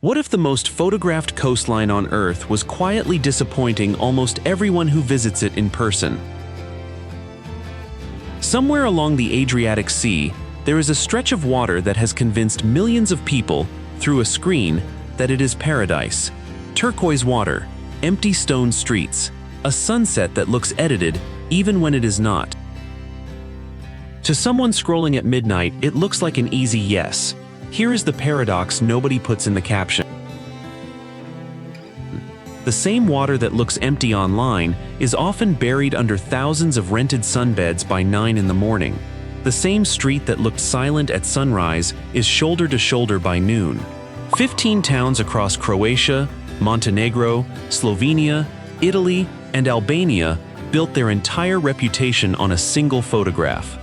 What if the most photographed coastline on Earth was quietly disappointing almost everyone who visits it in person? Somewhere along the Adriatic Sea, there is a stretch of water that has convinced millions of people, through a screen, that it is paradise. Turquoise water, empty stone streets, a sunset that looks edited even when it is not. To someone scrolling at midnight, it looks like an easy yes. Here is the paradox nobody puts in the caption. The same water that looks empty online is often buried under thousands of rented sunbeds by 9 in the morning. The same street that looked silent at sunrise is shoulder to shoulder by noon. 15 towns across Croatia, Montenegro, Slovenia, Italy, and Albania built their entire reputation on a single photograph.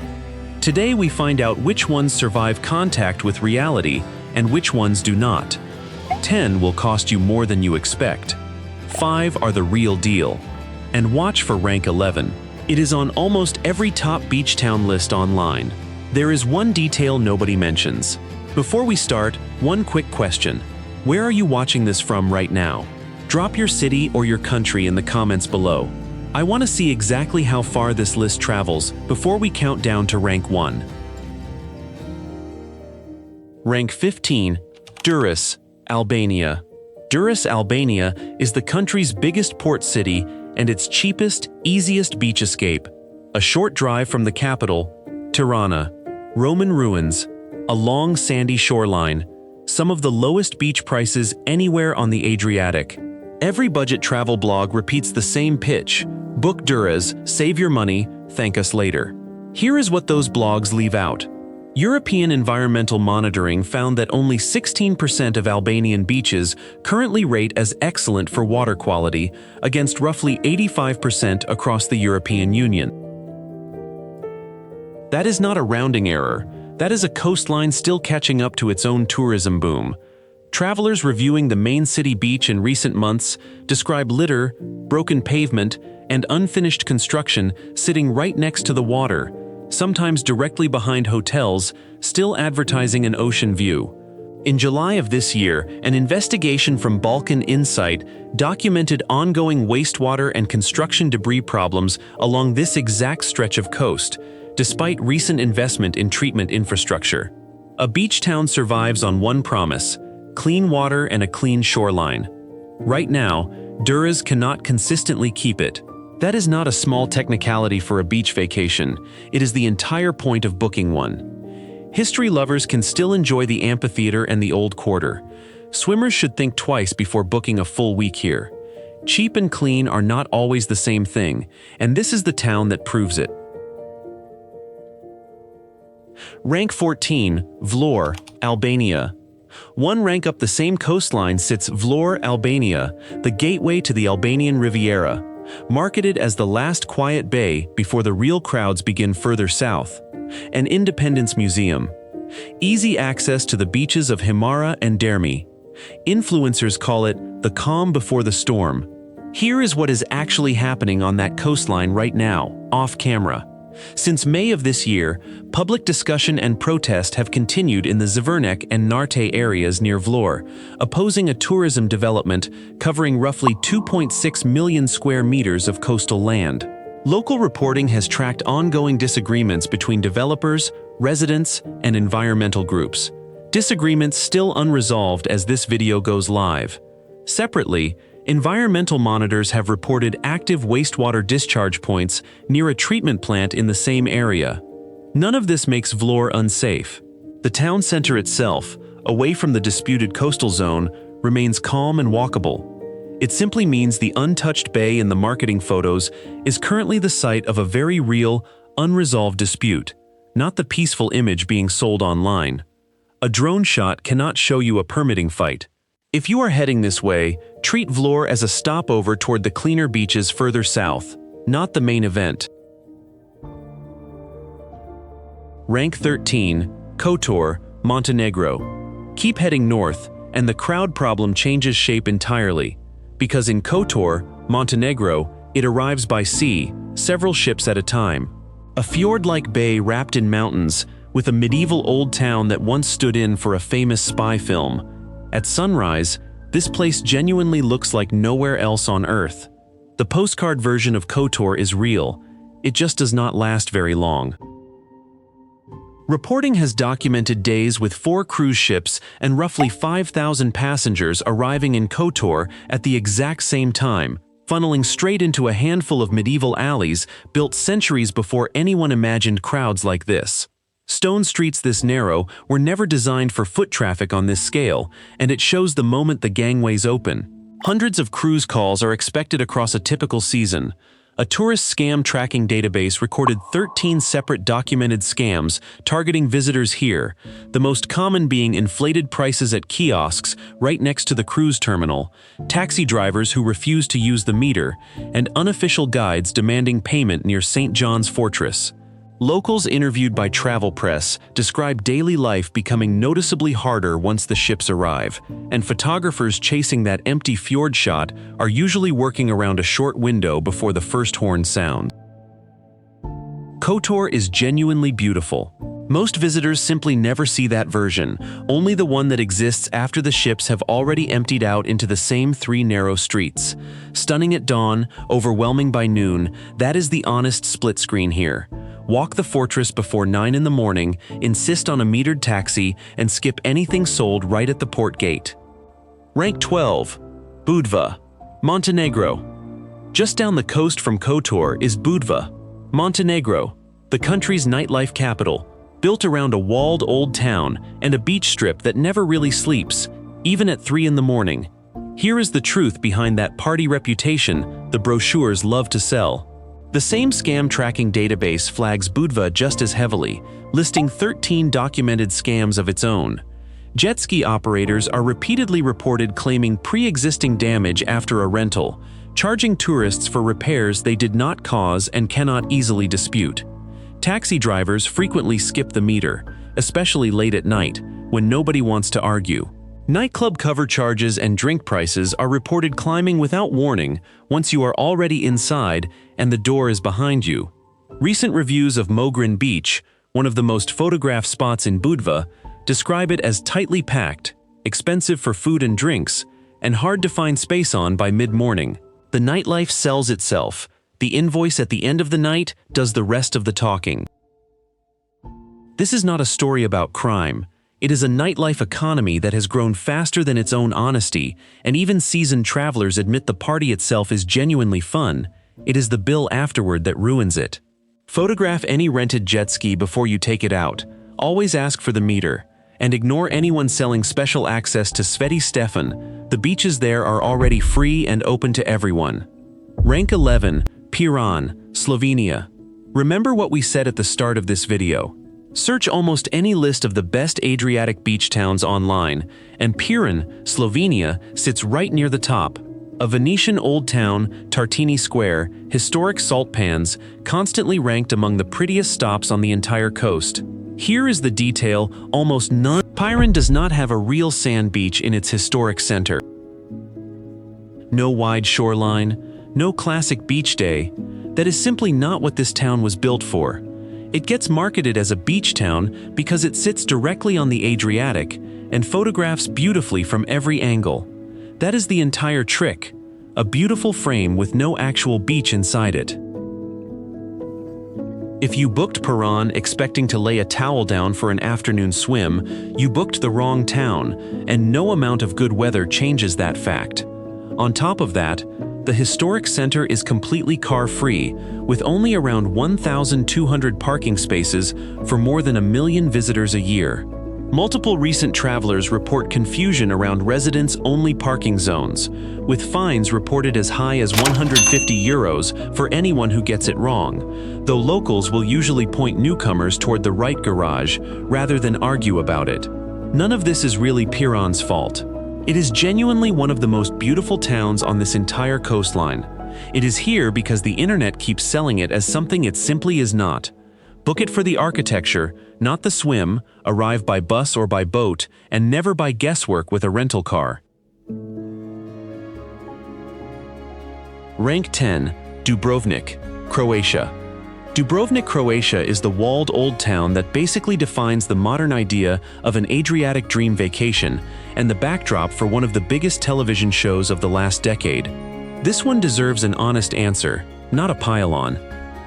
Today we find out which ones survive contact with reality and which ones do not. 10 will cost you more than you expect. 5 are the real deal. And watch for rank 11. It is on almost every top beach town list online. There is one detail nobody mentions. Before we start, one quick question. Where are you watching this from right now? Drop your city or your country in the comments below. I want to see exactly how far this list travels before we count down to rank 1. Rank 15, Durres, Albania. Durres, Albania is the country's biggest port city and its cheapest, easiest beach escape. A short drive from the capital, Tirana. Roman ruins, a long sandy shoreline, some of the lowest beach prices anywhere on the Adriatic. Every budget travel blog repeats the same pitch. Book Durres, save your money, thank us later. Here is what those blogs leave out. European environmental monitoring found that only 16% of Albanian beaches currently rate as excellent for water quality, against roughly 85% across the European Union. That is not a rounding error. That is a coastline still catching up to its own tourism boom. Travelers reviewing the main city beach in recent months describe litter, broken pavement, and unfinished construction sitting right next to the water, sometimes directly behind hotels, still advertising an ocean view. In July of this year, an investigation from Balkan Insight documented ongoing wastewater and construction debris problems along this exact stretch of coast, despite recent investment in treatment infrastructure. A beach town survives on one promise: clean water and a clean shoreline. Right now, Durres cannot consistently keep it. That is not a small technicality for a beach vacation. It is the entire point of booking one. History lovers can still enjoy the amphitheater and the old quarter. Swimmers should think twice before booking a full week here. Cheap and clean are not always the same thing, and this is the town that proves it. Rank 14, Vlore, Albania. One rank up the same coastline sits Vlore, Albania, the gateway to the Albanian Riviera, marketed as the last quiet bay before the real crowds begin further south. An independence museum. Easy access to the beaches of Hvar and Dermi. Influencers call it the calm before the storm. Here is what is actually happening on that coastline right now, off camera. Since May of this year, public discussion and protest have continued in the Zvernek and Narte areas near Vlore, opposing a tourism development covering roughly 2.6 million square meters of coastal land. Local reporting has tracked ongoing disagreements between developers, residents, and environmental groups. Disagreements still unresolved as this video goes live. Separately, environmental monitors have reported active wastewater discharge points near a treatment plant in the same area. None of this makes Vlore unsafe. The town center itself, away from the disputed coastal zone, remains calm and walkable. It simply means the untouched bay in the marketing photos is currently the site of a very real, unresolved dispute, not the peaceful image being sold online. A drone shot cannot show you a permitting fight. If you are heading this way, treat Vlore as a stopover toward the cleaner beaches further south, not the main event. Rank 13, Kotor, Montenegro. Keep heading north, and the crowd problem changes shape entirely. Because in Kotor, Montenegro, it arrives by sea, several ships at a time. A fjord-like bay wrapped in mountains, with a medieval old town that once stood in for a famous spy film. At sunrise, this place genuinely looks like nowhere else on Earth. The postcard version of Kotor is real. It just does not last very long. Reporting has documented days with 4 cruise ships and roughly 5,000 passengers arriving in Kotor at the exact same time, funneling straight into a handful of medieval alleys built centuries before anyone imagined crowds like this. Stone streets this narrow were never designed for foot traffic on this scale, and it shows the moment the gangways open. Hundreds of cruise calls are expected across a typical season. A tourist scam tracking database recorded 13 separate documented scams targeting visitors here, the most common being inflated prices at kiosks right next to the cruise terminal, taxi drivers who refuse to use the meter, and unofficial guides demanding payment near St. John's Fortress. Locals interviewed by travel press describe daily life becoming noticeably harder once the ships arrive, and photographers chasing that empty fjord shot are usually working around a short window before the first horn sounds. Kotor is genuinely beautiful. Most visitors simply never see that version, only the one that exists after the ships have already emptied out into the same 3 narrow streets. Stunning at dawn, overwhelming by noon, that is the honest split screen here. Walk the fortress before 9 in the morning, insist on a metered taxi, and skip anything sold right at the port gate. Rank 12. Budva, Montenegro. Just down the coast from Kotor is Budva, Montenegro, the country's nightlife capital, built around a walled old town and a beach strip that never really sleeps, even at 3 in the morning. Here is the truth behind that party reputation the brochures love to sell. The same scam tracking database flags Budva just as heavily, listing 13 documented scams of its own. Jet ski operators are repeatedly reported claiming pre-existing damage after a rental, charging tourists for repairs they did not cause and cannot easily dispute. Taxi drivers frequently skip the meter, especially late at night, when nobody wants to argue. Nightclub cover charges and drink prices are reported climbing without warning once you are already inside and the door is behind you. Recent reviews of Mogren Beach, one of the most photographed spots in Budva, describe it as tightly packed, expensive for food and drinks, and hard to find space on by mid-morning. The nightlife sells itself. The invoice at the end of the night does the rest of the talking. This is not a story about crime. It is a nightlife economy that has grown faster than its own honesty, and even seasoned travelers admit the party itself is genuinely fun. It is the bill afterward that ruins it. Photograph any rented jet ski before you take it out. Always ask for the meter, and ignore anyone selling special access to Sveti Stefan. The beaches there are already free and open to everyone. Rank 11, Piran, Slovenia. Remember what we said at the start of this video. Search almost any list of the best Adriatic beach towns online, and Piran, Slovenia, sits right near the top. A Venetian old town, Tartini Square, historic salt pans, constantly ranked among the prettiest stops on the entire coast. Here is the detail almost none. Piran does not have a real sand beach in its historic center. No wide shoreline, no classic beach day. That is simply not what this town was built for. It gets marketed as a beach town because it sits directly on the Adriatic and photographs beautifully from every angle. That is the entire trick, a beautiful frame with no actual beach inside it. If you booked Piran expecting to lay a towel down for an afternoon swim, you booked the wrong town, and no amount of good weather changes that fact. On top of that, the historic center is completely car-free, with only around 1,200 parking spaces for more than 1 million visitors a year. Multiple recent travelers report confusion around residents-only parking zones, with fines reported as high as €150 for anyone who gets it wrong, though locals will usually point newcomers toward the right garage rather than argue about it. None of this is really Piran's fault. It is genuinely one of the most beautiful towns on this entire coastline. It is here because the internet keeps selling it as something it simply is not. Book it for the architecture, not the swim, arrive by bus or by boat, and never by guesswork with a rental car. Rank 10, Dubrovnik, Croatia. Dubrovnik, Croatia is the walled old town that basically defines the modern idea of an Adriatic dream vacation and the backdrop for one of the biggest television shows of the last decade. This one deserves an honest answer, not a pile-on.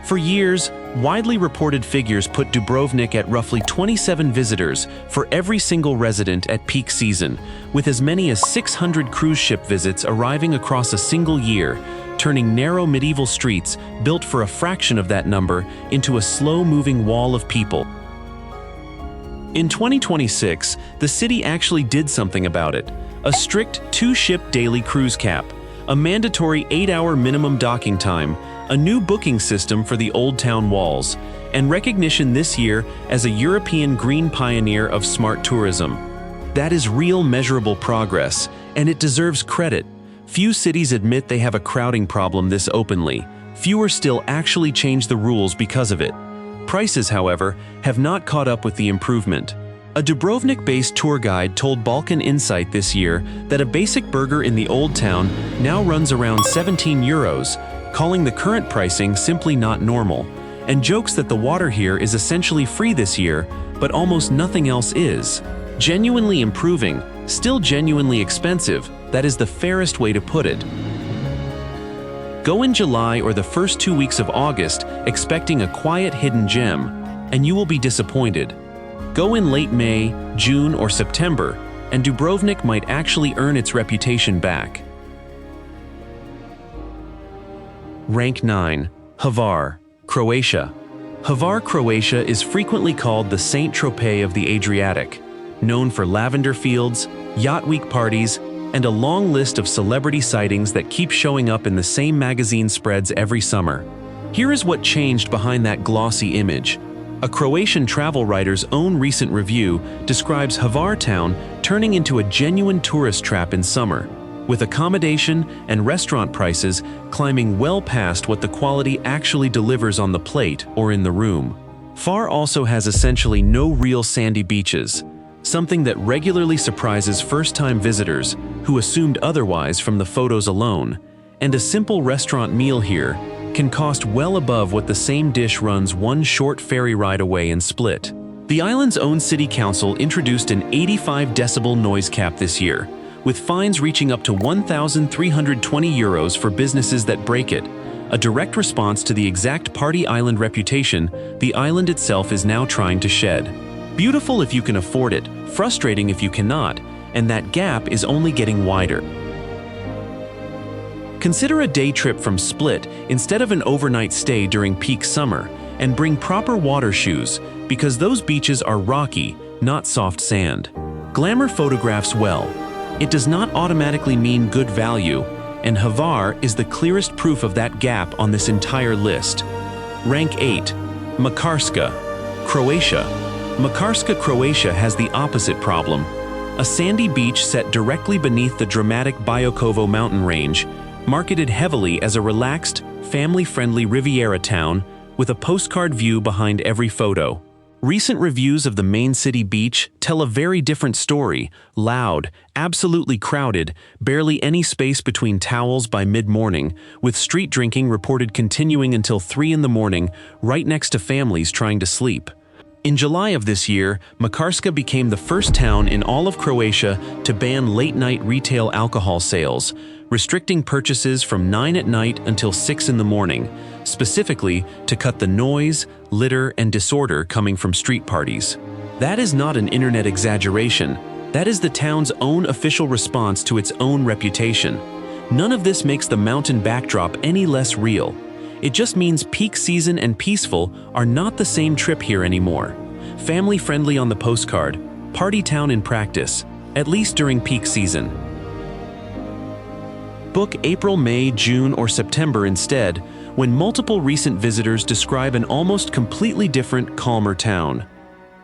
For years, widely reported figures put Dubrovnik at roughly 27 visitors for every single resident at peak season, with as many as 600 cruise ship visits arriving across a single year, turning narrow medieval streets built for a fraction of that number into a slow-moving wall of people. In 2026, the city actually did something about it: a strict 2-ship daily cruise cap, a mandatory 8-hour minimum docking time, a new booking system for the Old Town walls, and recognition this year as a European green pioneer of smart tourism. That is real measurable progress, and it deserves credit. Few cities admit they have a crowding problem this openly. Fewer still actually change the rules because of it. Prices, however, have not caught up with the improvement. A Dubrovnik-based tour guide told Balkan Insight this year that a basic burger in the Old Town now runs around 17 euros, calling the current pricing simply not normal, and jokes that the water here is essentially free this year, but almost nothing else is. Genuinely improving, still genuinely expensive, that is the fairest way to put it. Go in July or the first 2 weeks of August expecting a quiet hidden gem, and you will be disappointed. Go in late May, June, or September, and Dubrovnik might actually earn its reputation back. Rank 9. Hvar, Croatia. Hvar, Croatia is frequently called the Saint-Tropez of the Adriatic, known for lavender fields, yacht week parties, and a long list of celebrity sightings that keep showing up in the same magazine spreads every summer. Here is what changed behind that glossy image. A Croatian travel writer's own recent review describes Hvar town turning into a genuine tourist trap in summer, with accommodation and restaurant prices climbing well past what the quality actually delivers on the plate or in the room. Hvar also has essentially no real sandy beaches, something that regularly surprises first-time visitors who assumed otherwise from the photos alone, and a simple restaurant meal here can cost well above what the same dish runs one short ferry ride away in Split. The island's own city council introduced an 85 decibel noise cap this year, with fines reaching up to 1,320 euros for businesses that break it, a direct response to the exact party island reputation the island itself is now trying to shed. Beautiful if you can afford it, frustrating if you cannot, and that gap is only getting wider. Consider a day trip from Split instead of an overnight stay during peak summer, and bring proper water shoes, because those beaches are rocky, not soft sand. Glamour photographs well. It does not automatically mean good value, and Hvar is the clearest proof of that gap on this entire list. Rank 8. Makarska, Croatia. Makarska, Croatia has the opposite problem. A sandy beach set directly beneath the dramatic Biokovo mountain range, marketed heavily as a relaxed, family-friendly Riviera town with a postcard view behind every photo. Recent reviews of the main city beach tell a very different story: loud, absolutely crowded, barely any space between towels by mid-morning, with street drinking reported continuing until 3 in the morning, right next to families trying to sleep. In July of this year, Makarska became the first town in all of Croatia to ban late-night retail alcohol sales, restricting purchases from 9 at night until 6 in the morning, specifically to cut the noise, litter, and disorder coming from street parties. That is not an internet exaggeration. That is the town's own official response to its own reputation. None of this makes the mountain backdrop any less real. It just means peak season and peaceful are not the same trip here anymore. Family-friendly on the postcard, party town in practice, at least during peak season. Book April, May, June, or September instead, when multiple recent visitors describe an almost completely different, calmer town.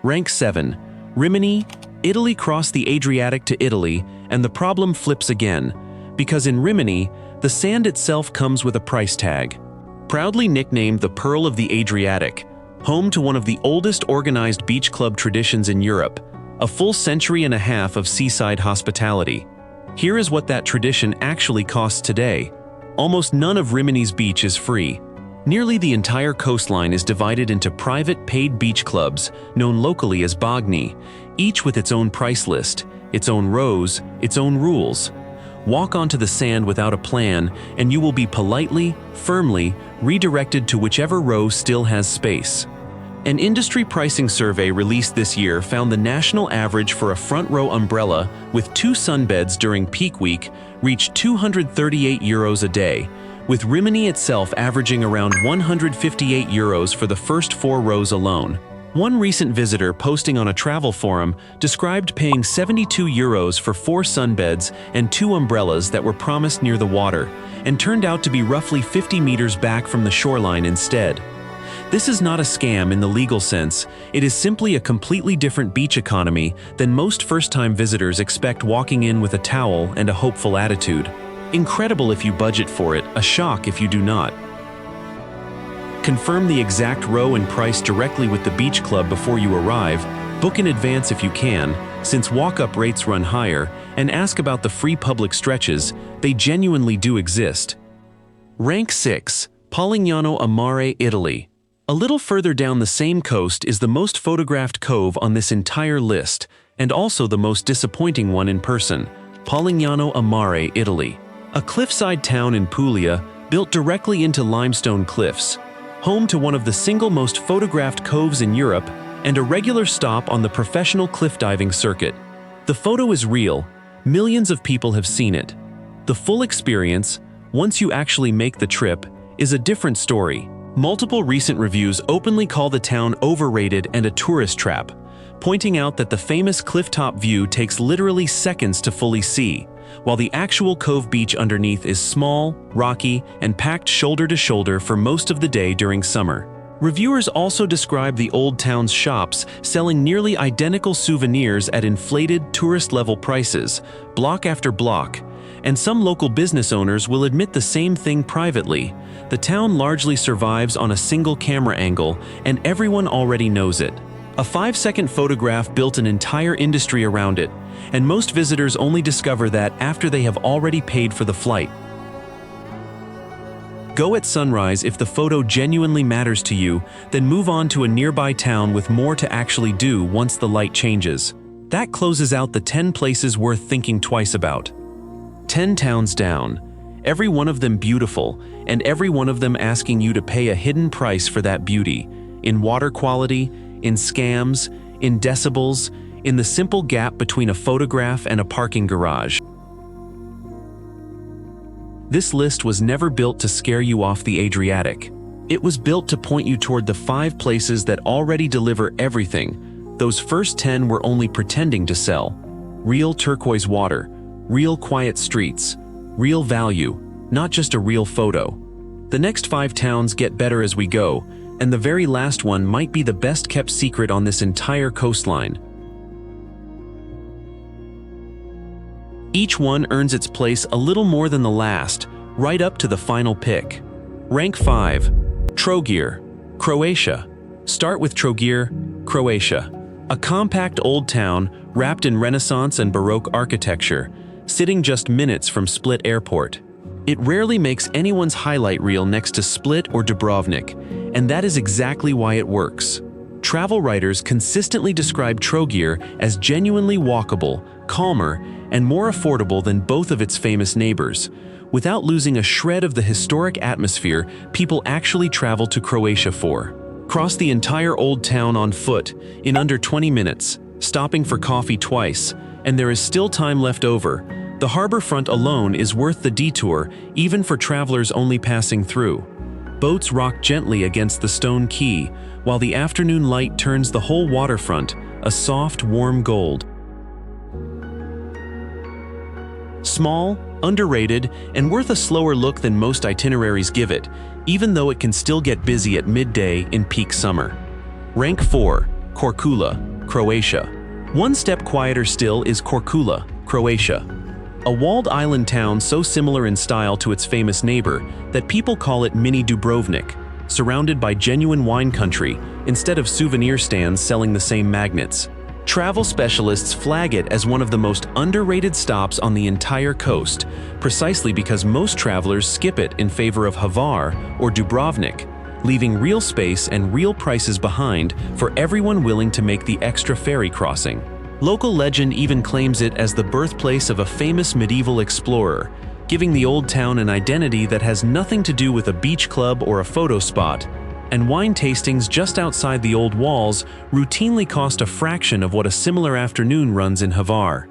Rank 7. Rimini, Italy. Cross the Adriatic to Italy, and the problem flips again, because in Rimini, the sand itself comes with a price tag. Proudly nicknamed the Pearl of the Adriatic, home to one of the oldest organized beach club traditions in Europe, a full century and a half of seaside hospitality. Here is what that tradition actually costs today. Almost none of Rimini's beach is free. Nearly the entire coastline is divided into private paid beach clubs, known locally as bagni, each with its own price list, its own rows, its own rules. Walk onto the sand without a plan, and you will be politely, firmly, redirected to whichever row still has space. An industry pricing survey released this year found the national average for a front row umbrella with 2 sunbeds during peak week reached €238 a day, with Rimini itself averaging around €158 for the first 4 rows alone. One recent visitor posting on a travel forum described paying €72 for 4 sunbeds and 2 umbrellas that were promised near the water, and turned out to be roughly 50 meters back from the shoreline instead. This is not a scam in the legal sense, it is simply a completely different beach economy than most first-time visitors expect, walking in with a towel and a hopeful attitude. Incredible if you budget for it, a shock if you do not. Confirm the exact row and price directly with the beach club before you arrive, book in advance if you can, since walk-up rates run higher, and ask about the free public stretches, they genuinely do exist. Rank 6. Polignano a Mare, Italy. A little further down the same coast is the most photographed cove on this entire list, and also the most disappointing one in person, Polignano a Mare, Italy. A cliffside town in Puglia, built directly into limestone cliffs, home to one of the single most photographed coves in Europe, and a regular stop on the professional cliff diving circuit. The photo is real, millions of people have seen it. The full experience, once you actually make the trip, is a different story. Multiple recent reviews openly call the town overrated and a tourist trap, pointing out that the famous clifftop view takes literally seconds to fully see, while the actual cove beach underneath is small, rocky, and packed shoulder to shoulder for most of the day during summer. Reviewers also describe the old town's shops selling nearly identical souvenirs at inflated tourist-level prices, block after block, and some local business owners will admit the same thing privately. The town largely survives on a single camera angle, and everyone already knows it. A 5-second photograph built an entire industry around it, and most visitors only discover that after they have already paid for the flight. Go at sunrise if the photo genuinely matters to you, then move on to a nearby town with more to actually do once the light changes. That closes out the 10 places worth thinking twice about. 10 towns down, every one of them beautiful, and every one of them asking you to pay a hidden price for that beauty, in water quality, in scams, in decibels, in the simple gap between a photograph and a parking garage. This list was never built to scare you off the Adriatic. It was built to point you toward the 5 places that already deliver everything. Those first 10 were only pretending to sell. Real turquoise water, real quiet streets, real value, not just a real photo. The next 5 towns get better as we go, and the very last one might be the best kept secret on this entire coastline. Each one earns its place a little more than the last, right up to the final pick. Rank 5. Trogir, Croatia. Start with Trogir, Croatia. A compact old town wrapped in Renaissance and Baroque architecture, sitting just minutes from Split Airport. It rarely makes anyone's highlight reel next to Split or Dubrovnik, and that is exactly why it works. Travel writers consistently describe Trogir as genuinely walkable, calmer, and more affordable than both of its famous neighbors. Without losing a shred of the historic atmosphere people actually travel to Croatia for. Cross the entire old town on foot in under 20 minutes, stopping for coffee twice, and there is still time left over. The harborfront alone is worth the detour, even for travelers only passing through. Boats rock gently against the stone quay, while the afternoon light turns the whole waterfront a soft, warm gold. Small, underrated, and worth a slower look than most itineraries give it, even though it can still get busy at midday in peak summer. Rank 4. Korčula, Croatia. One step quieter still is Korčula, Croatia. A walled island town so similar in style to its famous neighbor that people call it Mini Dubrovnik, surrounded by genuine wine country instead of souvenir stands selling the same magnets. Travel specialists flag it as one of the most underrated stops on the entire coast, precisely because most travelers skip it in favor of Hvar or Dubrovnik, leaving real space and real prices behind for everyone willing to make the extra ferry crossing. Local legend even claims it as the birthplace of a famous medieval explorer, giving the old town an identity that has nothing to do with a beach club or a photo spot. And wine tastings just outside the old walls routinely cost a fraction of what a similar afternoon runs in Hvar.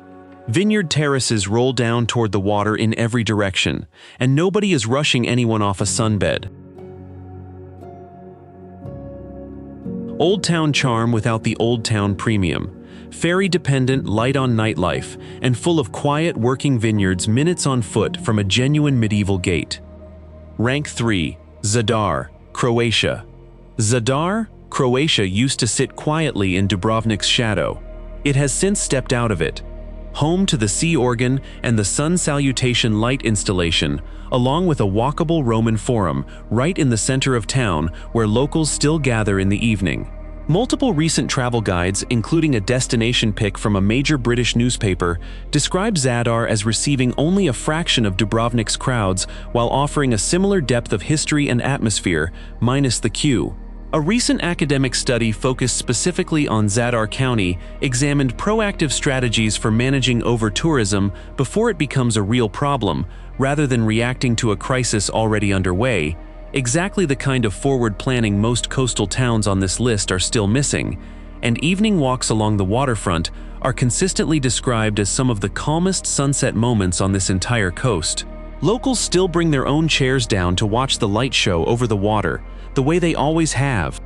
Vineyard terraces roll down toward the water in every direction, and nobody is rushing anyone off a sunbed. Old town charm without the old town premium. Ferry-dependent, light-on nightlife, and full of quiet working vineyards minutes on foot from a genuine medieval gate. Rank 3. Zadar, Croatia. Zadar, Croatia used to sit quietly in Dubrovnik's shadow. It has since stepped out of it. Home to the sea organ and the sun salutation light installation, along with a walkable Roman forum right in the center of town where locals still gather in the evening. Multiple recent travel guides, including a destination pick from a major British newspaper, describe Zadar as receiving only a fraction of Dubrovnik's crowds while offering a similar depth of history and atmosphere, minus the queue. A recent academic study focused specifically on Zadar County examined proactive strategies for managing over-tourism before it becomes a real problem, rather than reacting to a crisis already underway, exactly the kind of forward planning most coastal towns on this list are still missing, and evening walks along the waterfront are consistently described as some of the calmest sunset moments on this entire coast. Locals still bring their own chairs down to watch the light show over the water, the way they always have.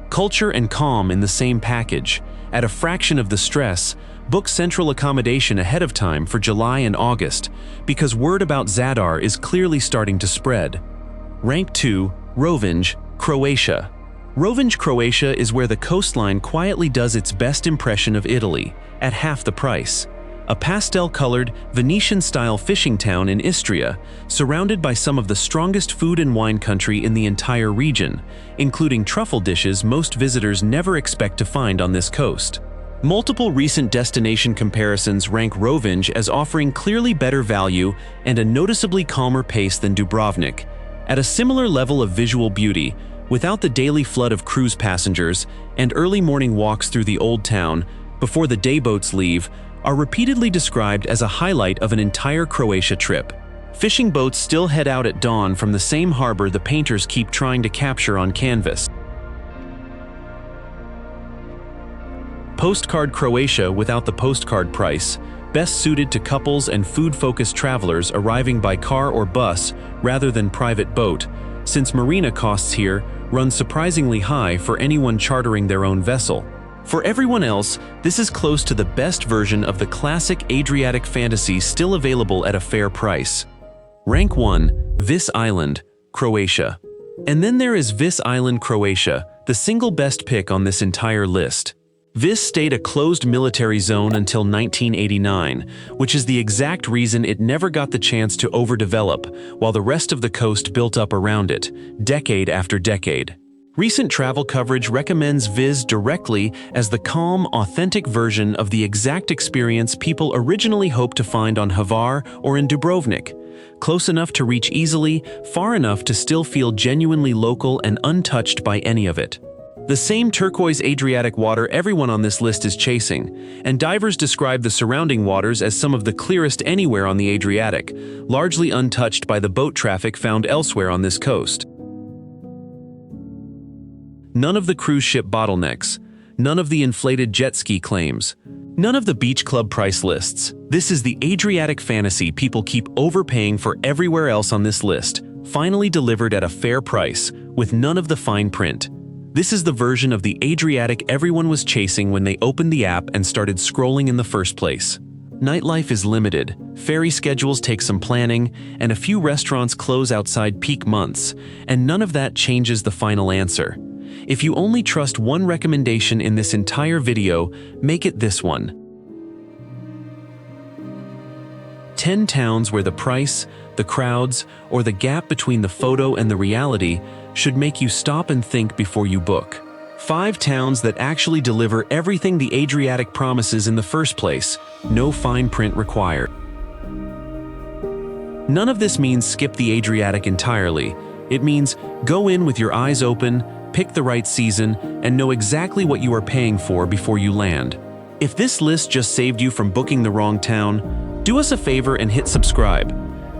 Culture and calm in the same package. At a fraction of the stress, book central accommodation ahead of time for July and August, because word about Zadar is clearly starting to spread. Rank 2. Rovinj, Croatia. Rovinj, Croatia is where the coastline quietly does its best impression of Italy, at half the price. A pastel-colored, Venetian-style fishing town in Istria, surrounded by some of the strongest food and wine country in the entire region, including truffle dishes most visitors never expect to find on this coast. Multiple recent destination comparisons rank Rovinj as offering clearly better value and a noticeably calmer pace than Dubrovnik. At a similar level of visual beauty, without the daily flood of cruise passengers and early morning walks through the old town before the day boats leave, are repeatedly described as a highlight of an entire Croatia trip. Fishing boats still head out at dawn from the same harbor the painters keep trying to capture on canvas. Postcard Croatia without the postcard price, best suited to couples and food-focused travelers arriving by car or bus rather than private boat, since marina costs here run surprisingly high for anyone chartering their own vessel. For everyone else, this is close to the best version of the classic Adriatic fantasy still available at a fair price. Rank 1. Vis Island, Croatia. And then there is Vis Island, Croatia, the single best pick on this entire list. Vis stayed a closed military zone until 1989, which is the exact reason it never got the chance to overdevelop, while the rest of the coast built up around it, decade after decade. Recent travel coverage recommends Vis directly as the calm, authentic version of the exact experience people originally hoped to find on Hvar or in Dubrovnik. Close enough to reach easily, far enough to still feel genuinely local and untouched by any of it. The same turquoise Adriatic water everyone on this list is chasing, and divers describe the surrounding waters as some of the clearest anywhere on the Adriatic, largely untouched by the boat traffic found elsewhere on this coast. None of the cruise ship bottlenecks, none of the inflated jet ski claims, none of the beach club price lists. This is the Adriatic fantasy people keep overpaying for everywhere else on this list, finally delivered at a fair price, with none of the fine print. This is the version of the Adriatic everyone was chasing when they opened the app and started scrolling in the first place. Nightlife is limited, ferry schedules take some planning, and a few restaurants close outside peak months, and none of that changes the final answer. If you only trust one recommendation in this entire video, make it this one. 10 towns where the price, the crowds, or the gap between the photo and the reality should make you stop and think before you book. 5 towns that actually deliver everything the Adriatic promises in the first place. No fine print required. None of this means skip the Adriatic entirely. It means go in with your eyes open, pick the right season, and know exactly what you are paying for before you land. If this list just saved you from booking the wrong town, do us a favor and hit subscribe.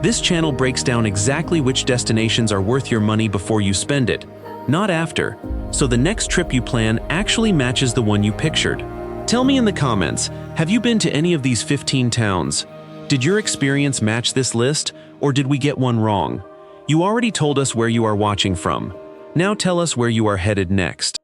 This channel breaks down exactly which destinations are worth your money before you spend it, not after, so the next trip you plan actually matches the one you pictured. Tell me in the comments, have you been to any of these 15 towns? Did your experience match this list, or did we get one wrong? You already told us where you are watching from. Now tell us where you are headed next.